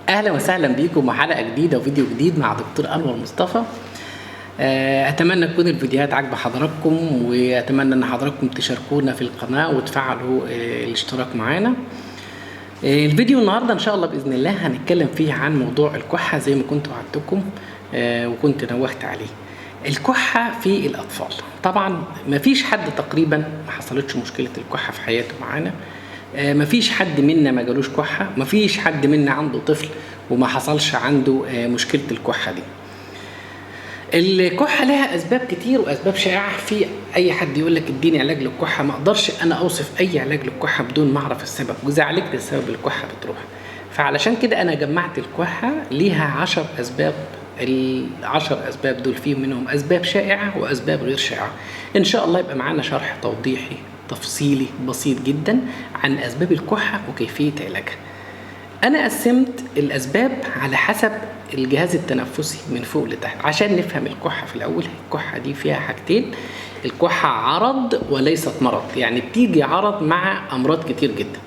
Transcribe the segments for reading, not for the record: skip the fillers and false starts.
اهلا وسهلا بيكم وحلقه جديده وفيديو جديد مع دكتور انور مصطفى. اتمنى تكون الفيديوهات عاجبه حضراتكم، واتمنى ان حضراتكم تشاركونا في القناه وتفعلوا الاشتراك معانا. الفيديو النهارده ان شاء الله باذن الله هنتكلم فيه عن موضوع الكحه زي ما كنت وعدتكم وكنت نوهت عليه. الكحه في الاطفال، طبعا مفيش حد تقريبا ما حصلتش مشكله الكحه في حياته معانا. مفيش حد منا ما جالوش كحه، مفيش حد منا عنده طفل وما حصلش عنده مشكله الكحه دي. الكحه لها اسباب كتير واسباب شائعه. في اي حد يقول لك اديني علاج للكحه، ما اقدرش انا اوصف اي علاج للكحه بدون ما اعرف السبب، واذا عالجت السبب الكحه بتروح. فعلشان كده انا جمعت الكحه ليها 10 اسباب. ال10 اسباب دول فيهم منهم اسباب شائعه واسباب غير شائعه. ان شاء الله يبقى معانا شرح توضيحي تفصيلي بسيط جدا عن اسباب الكحه وكيفيه علاجها. انا قسمت الاسباب على حسب الجهاز التنفسي من فوق لتحت عشان نفهم الكحه. في الاول الكحه دي فيها حاجتين، الكحه عرض وليست مرض، يعني بتيجي عرض مع امراض كتير جدا.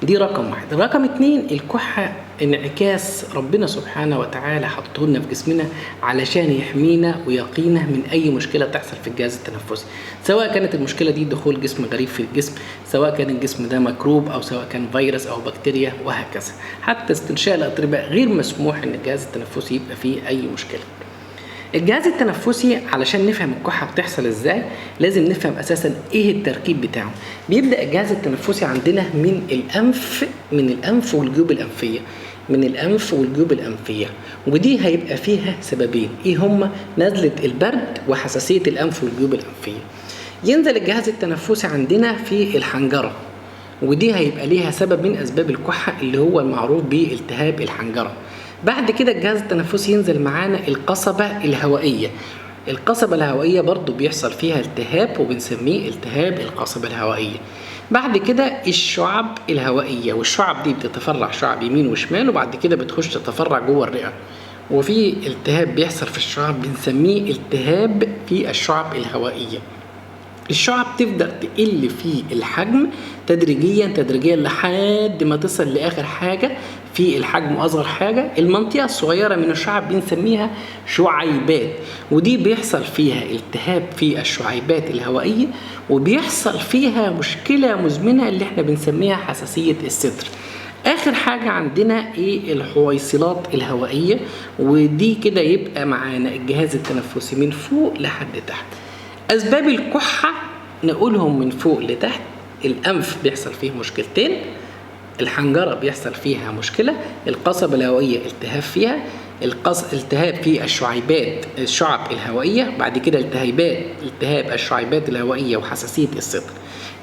دي رقم واحد. رقم 2، الكحه انعكاس ربنا سبحانه وتعالى حطه لنا في جسمنا علشان يحمينا ويقينا من اي مشكله تحصل في الجهاز التنفسي، سواء كانت المشكله دي دخول جسم غريب في الجسم، سواء كان الجسم ده ميكروب او سواء كان فيروس او بكتيريا وهكذا. حتى استنشاء الاطرباء غير مسموح ان الجهاز التنفسي يبقى فيه اي مشكله. الجهاز التنفسي علشان نفهم الكحه بتحصل ازاي لازم نفهم اساسا ايه التركيب بتاعه. بيبدا الجهاز التنفسي عندنا من الانف والجيوب الانفيه، من الانف والجيوب الانفيه، ودي هيبقى فيها سببين، ايه هما؟ نزله البرد وحساسيه الانف والجيوب الانفيه. ينزل الجهاز التنفسي عندنا في الحنجره، ودي هيبقى ليها سبب من اسباب الكحه اللي هو المعروف بالتهاب الحنجره. بعد كده الجهاز التنفسي ينزل معانا القصبة الهوائية. القصبة الهوائية برضو بيحصل فيها التهاب وبنسميه التهاب القصبة الهوائية. بعد كده الشعب الهوائية، والشعب دي بتتفرع شعب يمين وشمال، وبعد كده بتخش تتفرع جوه الرئة. وفي التهاب بيحصل في الشعب بنسميه التهاب في الشعب الهوائية. الشعب تبدأ تقل في الحجم تدريجيا لحد ما تصل لآخر حاجة في الحجم، أصغر حاجة المنطقة الصغيرة من الشعب بنسميها شعيبات، ودي بيحصل فيها التهاب في الشعيبات الهوائية، وبيحصل فيها مشكلة مزمنة اللي احنا بنسميها حساسية الصدر. آخر حاجة عندنا ايه؟ الحويصلات الهوائية، ودي كده يبقى معانا الجهاز التنفسي من فوق لحد تحت. أسباب الكحة نقولهم من فوق لتحت. الأنف بيحصل فيه مشكلتين، الحنجرة بيحصل فيها مشكلة، القصبة الهوائية التهاب فيها، التهاب في الشعب الهوائية، بعد كده التهاب الشعيبات الهوائية وحساسية الصدر.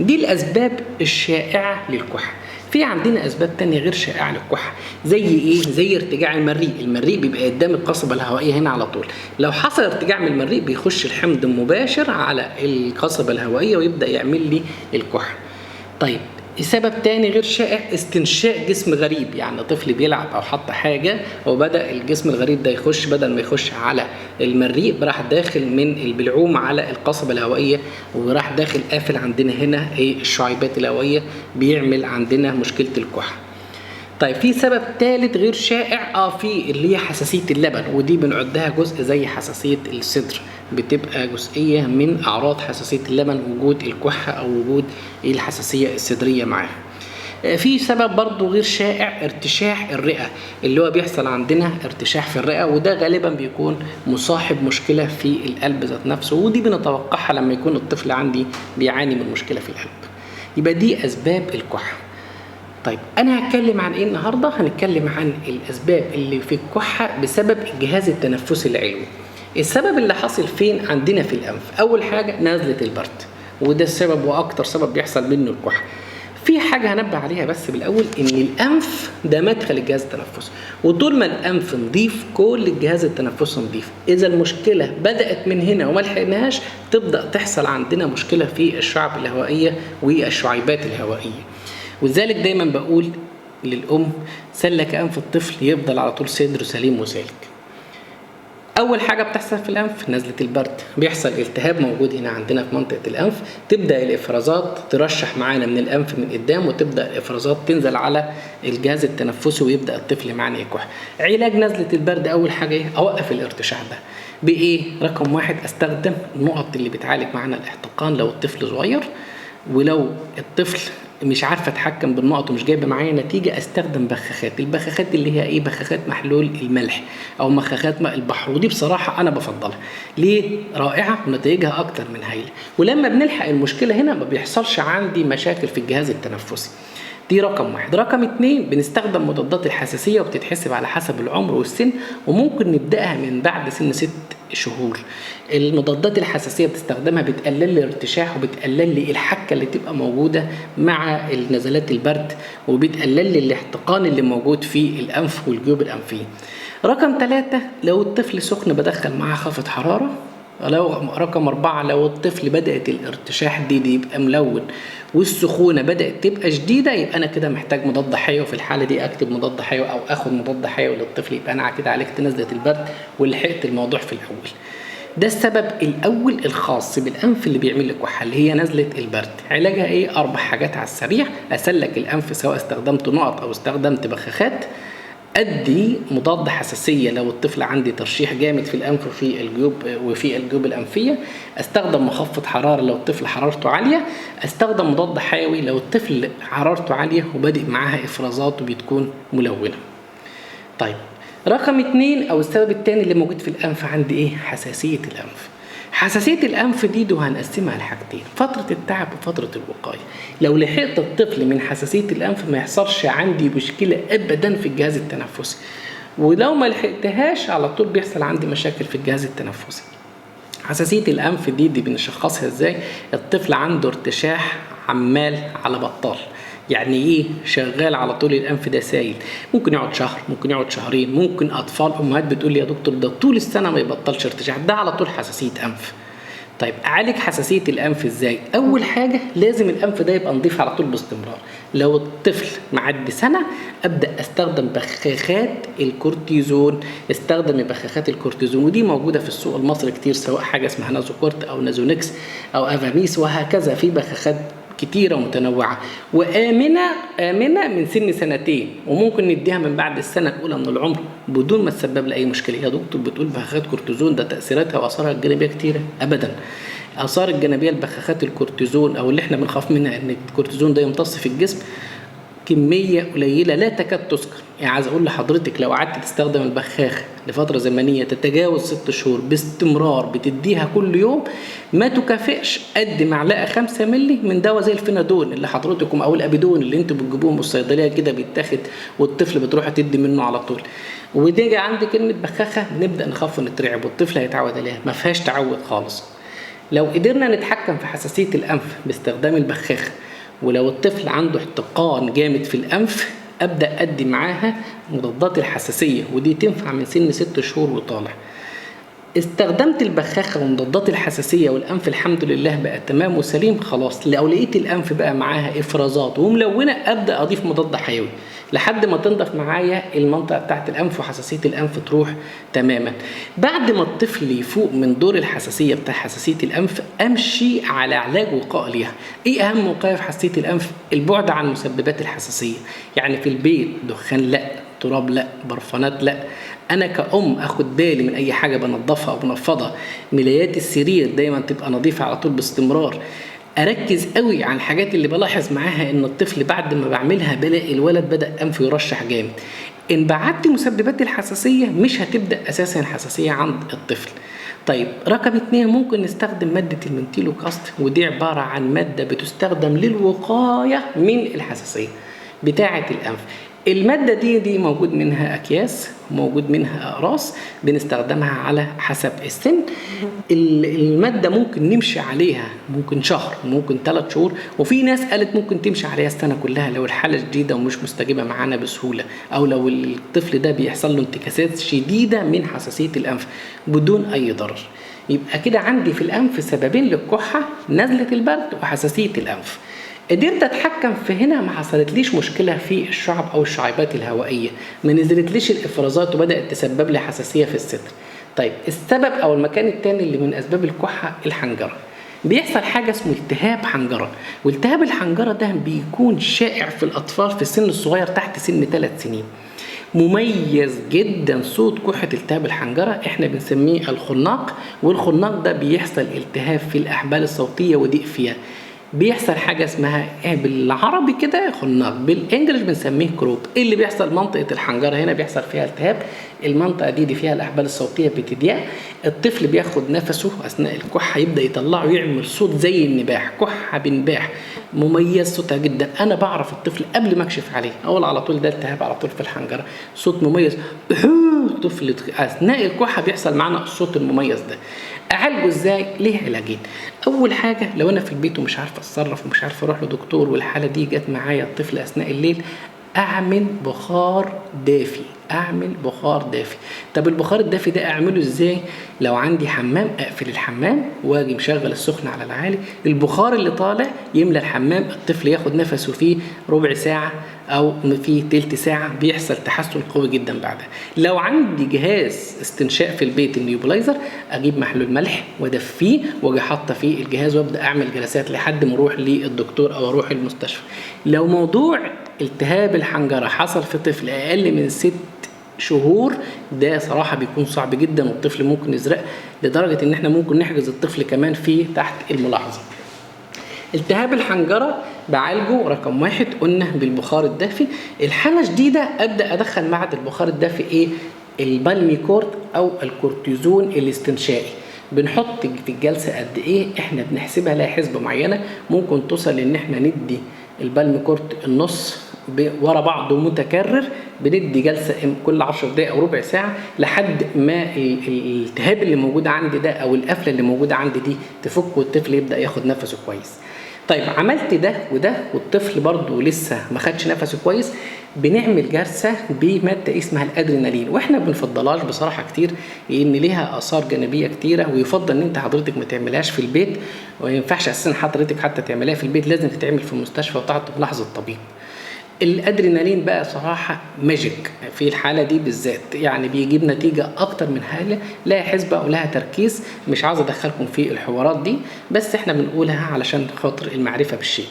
دي الأسباب الشائعة للكحة. في عندنا اسباب تانية غير شائعه للكحه، زي ايه؟ زي ارتجاع المريء بيبقى قدام القصبه الهوائيه هنا على طول. لو حصل ارتجاع من المريء بيخش الحمض مباشر على القصبه الهوائيه ويبدا يعمل لي الكحه. طيب سبب تاني غير شائع، استنشاء جسم غريب، يعني طفل بيلعب او حط حاجه وبدا الجسم الغريب ده يخش، بدل ما يخش على المريء راح داخل من البلعوم على القصبه الهوائيه وراح داخل قافل عندنا هنا الشعيبات الهوائيه، بيعمل عندنا مشكله الكحه. طيب في سبب ثالث غير شائع في اللي هي حساسيه اللبن، ودي بنعدها جزء زي حساسيه الصدر، بتبقى جزئيه من اعراض حساسيه اللبن، وجود الكحه او وجود الحساسيه الصدريه معاها. في سبب برضو غير شائع، ارتشاح الرئه، اللي هو بيحصل عندنا ارتشاح في الرئه، وده غالبا بيكون مصاحب مشكله في القلب ذات نفسه، ودي بنتوقعها لما يكون الطفل عندي بيعاني من مشكله في القلب. يبقى دي اسباب الكحه. طيب انا هتكلم عن ايه النهارده؟ هنتكلم عن الاسباب اللي في الكحه بسبب الجهاز التنفسي العلوي. السبب اللي حاصل فين؟ عندنا في الانف. اول حاجه نزله البرد، وده السبب واكتر سبب بيحصل منه الكحه. في حاجه هنبه عليها بس بالاول، ان الانف ده مدخل الجهاز التنفسي، وطول ما الانف نضيف كل الجهاز التنفسي نضيف. اذا المشكله بدات من هنا وما لحقناهاش تبدا تحصل عندنا مشكله في الشعب الهوائيه والشعيبات الهوائيه. ولذلك دايما بقول للأم سلك أنف الطفل يفضل على طول صدره سليم وسالك. اول حاجه بتحصل في الانف نزله البرد، بيحصل التهاب موجود هنا عندنا في منطقه الانف، تبدا الافرازات ترشح معانا من الانف من قدام، وتبدا الافرازات تنزل على الجهاز التنفسي ويبدا الطفل معانا يكح. علاج نزله البرد اول حاجه ايه؟ اوقف الارتشاح ده بايه؟ رقم واحد استخدم النقط اللي بتعالج معانا الاحتقان لو الطفل صغير، ولو الطفل مش عارفه اتحكم بالنقط ومش جايبه معايا نتيجه استخدم بخاخات. البخاخات اللي هي ايه؟ بخاخات محلول الملح او بخاخات ماء البحر، ودي بصراحه انا بفضلها. ليه؟ رائعه ونتائجها اكتر من هايله، ولما بنلحق المشكله هنا ما بيحصلش عندي مشاكل في الجهاز التنفسي. دي رقم واحد. رقم اتنين بنستخدم مضادات الحساسيه وبتتحسب على حسب العمر والسن، وممكن نبداها من بعد سن 6 شهور. المضادات الحساسيه بتستخدمها بتقلل لي الارتشاح وبتقلل لي الحكه اللي تبقى موجوده مع نزلات البرد، وبتقلل لي الاحتقان اللي موجود في الانف والجيوب الانفيه. رقم 3 لو الطفل سخن بدخل معاه خافض حراره. رقم 4 لو الطفل بدأت الارتشاح دي يبقى ملون والسخونة بدأت تبقى شديدة، يبقى أنا كده محتاج مضاد حيوي. في الحالة دي أكتب مضاد حيوي أو أخد مضاد حيوي للطفل، يبقى أنا كده عالجت نزلة البرد ولحقت الموضوع في الأول. ده السبب الأول الخاص بالأنف اللي بيعمل لك كحة اللي هي نزلة البرد. علاجها إيه؟ 4 حاجات على السريع. أسلك الأنف سواء استخدمت نقط أو استخدمت بخاخات. ادي مضاد حساسيه لو الطفل عندي ترشيح جامد في الانف وفي الجيوب الانفيه. استخدم مخفض حراره لو الطفل حرارته عاليه. استخدم مضاد حيوي لو الطفل حرارته عاليه وبادئ معاها افرازات وبتكون ملونه. طيب رقم 2 او السبب الثاني اللي موجود في الانف عندي ايه؟ حساسيه الانف. حساسيه الانف دي هنقسمها لحاجتين: فتره التعب وفتره الوقايه. لو لحقت الطفل من حساسيه الانف ما يحصلش عندي مشكله ابدا في الجهاز التنفسي، ولو ما لحقتهاش على طول بيحصل عندي مشاكل في الجهاز التنفسي. حساسيه الانف دي بنشخصها ازاي؟ الطفل عنده ارتشاح عمال على بطال. يعني ايه؟ شغال على طول، الانف ده سايل، ممكن يقعد شهر، ممكن يقعد شهرين، ممكن اطفال امهات بتقول لي يا دكتور ده طول السنه ما يبطلش ارتشاح، ده على طول حساسيه انف. طيب اعالج حساسيه الانف ازاي؟ اول حاجه لازم الانف ده يبقى نظيف على طول باستمرار. لو الطفل معدي سنه ابدا استخدم بخاخات الكورتيزون. استخدم بخاخات الكورتيزون ودي موجوده في السوق المصري كتير، سواء حاجه اسمها نازوكورت او نازونكس او افاميس وهكذا. في بخاخات كتيرة ومتنوعة وآمنة من سن 2 سنين، وممكن نديها من بعد السنة الأولى من العمر بدون ما تسبب لأي مشكلة. يا دكتور بتقول بخاخات كورتيزون ده تأثيراتها وآثارها الجانبية كتيرة؟ أبدا. آثار الجانبية لبخاخات الكورتيزون أو اللي احنا بنخاف منها إن الكورتيزون ده يمتص في الجسم كمية قليلة لا تكاد تذكر. يعني عايز أقول لحضرتك لو قعدت تستخدم البخاخ لفترة زمنية تتجاوز 6 شهور باستمرار بتديها كل يوم، ما تكافئش قد معلقة 5 مللي من دواء زي الفينادون اللي حضرتكم أو الأبيدون اللي انتوا بتجيبوهم من الصيدلية كده بيتاخد والطفل بتروح تدي منه على طول. وتيجي عند كلمة بخاخة نبدأ نخاف ونترعب والطفل هيتعود عليها. ما فيهاش تعود خالص. لو قدرنا نتحكم في حساسية الأنف باستخدام البخاخ، ولو الطفل عنده احتقان جامد في الأنف أبدأ أدي معاها مضادات الحساسية، ودي تنفع من سن 6 شهور وطالع. استخدمت البخاخة ومضادات الحساسية والأنف الحمد لله بقى تمام وسليم، خلاص لو لقيت الأنف بقى معاها إفرازات وملونة أبدأ أضيف مضاد حيوي لحد ما تنضف معايا المنطقة بتاعت الأنف وحساسية الأنف تروح تماما. بعد ما الطفل يفوق من دور الحساسية بتاع حساسية الأنف أمشي على علاج وقائي ليها. إيه أهم وقاية في حساسية الأنف؟ البعد عن مسببات الحساسية. يعني في البيت دخان لا، تراب لا، برفانات لا. انا كأم اخد بالي من اي حاجه بنظفها او بنفضها. ملايات السرير دايما تبقى نظيفه على طول باستمرار. اركز قوي على الحاجات اللي بلاحظ معاها ان الطفل بعد ما بعملها بلاقي الولد بدا انفه يرشح جامد. ان بعدت مسببات الحساسيه مش هتبدا اساسا الحساسيه عند الطفل. طيب رقم 2 ممكن نستخدم ماده المنتيلوكاست، ودي عباره عن ماده بتستخدم للوقايه من الحساسيه بتاعه الانف. المادة دي موجود منها أكياس، موجود منها أقراص بنستخدمها على حسب السن. المادة ممكن نمشي عليها ممكن شهر، ممكن 3 شهور، وفي ناس قالت ممكن تمشي عليها السنة كلها لو الحالة جديدة ومش مستجيبة معانا بسهولة، أو لو الطفل ده بيحصل له انتكاسات شديدة من حساسية الأنف بدون أي ضرر. يبقى كده عندي في الأنف سببين للكحة: نزلة البرد وحساسية الأنف. قدرت اتحكم في هنا، ما حصلتليش مشكله في الشعب او الشعيبات الهوائيه، ما نزلتليش الافرازات وبدات تسبب لي حساسيه في الصدر. طيب السبب او المكان الثاني اللي من اسباب الكحه الحنجره. بيحصل حاجه اسمه التهاب حنجره، والتهاب الحنجره ده بيكون شائع في الاطفال في السن الصغير تحت سن 3 سنين. مميز جدا صوت كحة التهاب الحنجرة، احنا بنسميه الخناق، والخناق ده بيحصل التهاب في الأحبال الصوتية وضيق فيها. بيحصل حاجة اسمها بالعربي كده خناق، بالانجلش بنسميه كروب. ايه اللي بيحصل؟ منطقة الحنجرة هنا بيحصل فيها التهاب، المنطقة دي فيها الأحبال الصوتية بتضيق، الطفل بياخد نفسه أثناء الكحة يبدأ يطلعه يعمل صوت زي النباح، كحة بنباح مميز صوتها جدا. أنا بعرف الطفل قبل ما أكشف عليه، أول على طول ده التهاب على طول في الحنجرة، صوت مميز طفل أثناء الكحة بيحصل معنا الصوت المميز ده. اعالجه ازاي؟ ليه علاجين. اول حاجه لو انا في البيت ومش عارف اتصرف ومش عارف اروح لدكتور والحاله دي جت معايا الطفل اثناء الليل، اعمل بخار دافي. طب البخار الدافي ده اعمله ازاي؟ لو عندي حمام اقفل الحمام واجي مشغل السخن على العالي، البخار اللي طالع يملى الحمام، الطفل ياخد نفسه فيه ربع ساعه او فيه تلت ساعه، بيحصل تحسن قوي جدا بعدها. لو عندي جهاز استنشاق في البيت النيوبلايزر، اجيب محلول ملح وادفيه واجي حاطه فيه الجهاز وابدا اعمل جلسات لحد ما اروح للدكتور او اروح المستشفى. لو موضوع التهاب الحنجره حصل في طفل اقل من 6 شهور، ده صراحة بيكون صعب جدا والطفل ممكن يزرق، لدرجة ان احنا ممكن نحجز الطفل كمان فيه تحت الملاحظة. التهاب الحنجرة بعالجه رقم 1 قلنا بالبخار الدافي. الحالة شديدة ابدأ ادخل مع البخار الدافي ايه؟ البالميكورت او الكورتيزون الاستنشائي. بنحط في الجلسة قد ايه؟ احنا بنحسبها لها حسبة معينة، ممكن توصل ان احنا ندي البالميكورت النص ورا بعض متكرر، بندي جلسه كل 10 دقائق او ربع ساعه لحد ما الالتهاب اللي موجود عندي ده او القفله اللي موجوده عندي دي تفك والطفل يبدا ياخد نفسه كويس. طيب عملت ده وده والطفل برضه لسه ما خدش نفسه كويس، بنعمل جلسه بماده اسمها الادرينالين، واحنا ما بنفضلهاش بصراحه كتير لان ليها اثار جانبيه كتيره، ويفضل ان انت حضرتك ما تعملهاش في البيت، وما ينفعش اساسا حضرتك حتى تعملها في البيت، لازم تتعمل في المستشفى وتحت ملاحظه الطبيب. الادرينالين بقى صراحه ماجيك في الحاله دي بالذات، يعني بيجيب نتيجه اكتر من حاله، لها حسبه ولها تركيز، مش عاوز ادخلكم في الحوارات دي، بس احنا بنقولها علشان خاطر المعرفه بالشيء.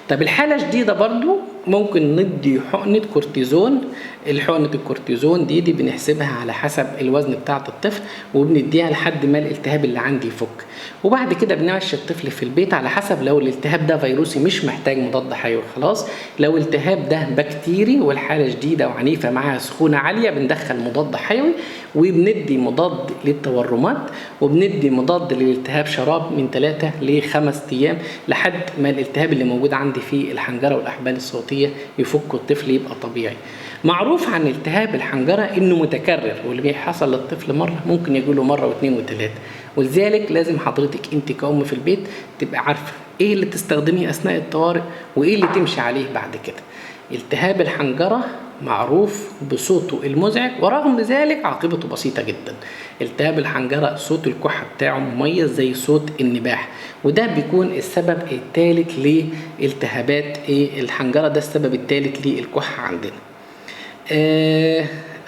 طب الحالة جديدة برضو ممكن ندي حقنة كورتيزون. الحقنة الكورتيزون دي بنحسبها على حسب الوزن بتاعة الطفل، وبنديها لحد ما الالتهاب اللي عندي يفك، وبعد كده بنمشي الطفل في البيت على حسب، لو الالتهاب ده فيروسي مش محتاج مضاد حيوي خلاص، لو الالتهاب ده بكتيري والحالة جديدة وعنيفة معاها سخونة عالية بندخل مضاد حيوي، وبندي مضاد للتورمات، وبندي مضاد للالتهاب شراب من 3 ل 5 أيام لحد ما الالتهاب اللي موجود عندي في الحنجرة والأحبال الصوتية يفك والطفل يبقى طبيعي. معروف عن التهاب الحنجرة انه متكرر، واللي بيحصل للطفل مرة ممكن يجيله مرة واثنين وثلاثة، ولذلك لازم حضرتك انت كأم في البيت تبقى عارفة ايه اللي تستخدميه اثناء الطوارئ وايه اللي تمشي عليه بعد كده. التهاب الحنجرة معروف بصوته المزعج، ورغم ذلك عاقبته بسيطة جدا. التهاب الحنجرة صوت الكحة بتاعه مميز زي صوت النباح، وده بيكون السبب الثالث لالتهابات الحنجرة، ده السبب الثالث للكحة عندنا.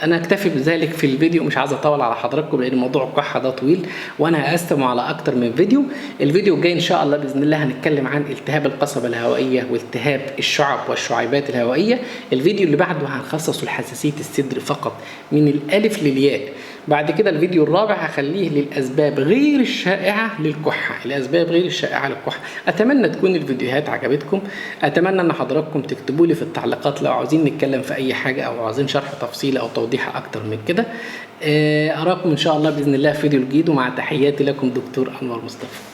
انا اكتفي بذلك في الفيديو، مش عايز اطول على حضراتكم لان موضوع الكحه ده طويل وانا هقسمه على اكتر من فيديو. الفيديو الجاي ان شاء الله باذن الله هنتكلم عن التهاب القصبه الهوائيه والتهاب الشعب والشعيبات الهوائيه. الفيديو اللي بعده هنخصصه لحساسيه الصدر فقط من الالف للياء. بعد كده الفيديو الرابع هخليه للاسباب غير الشائعه للكحه، الاسباب غير الشائعه للكحه. اتمنى تكون الفيديوهات عجبتكم، اتمنى ان حضراتكم تكتبوا لي في التعليقات لو عاوزين نتكلم في اي حاجه او عاوزين شرح تفصيلي او توضيح اكتر من كده. اراكم ان شاء الله باذن الله في فيديو جديد، ومع تحياتي لكم دكتور انور مصطفى.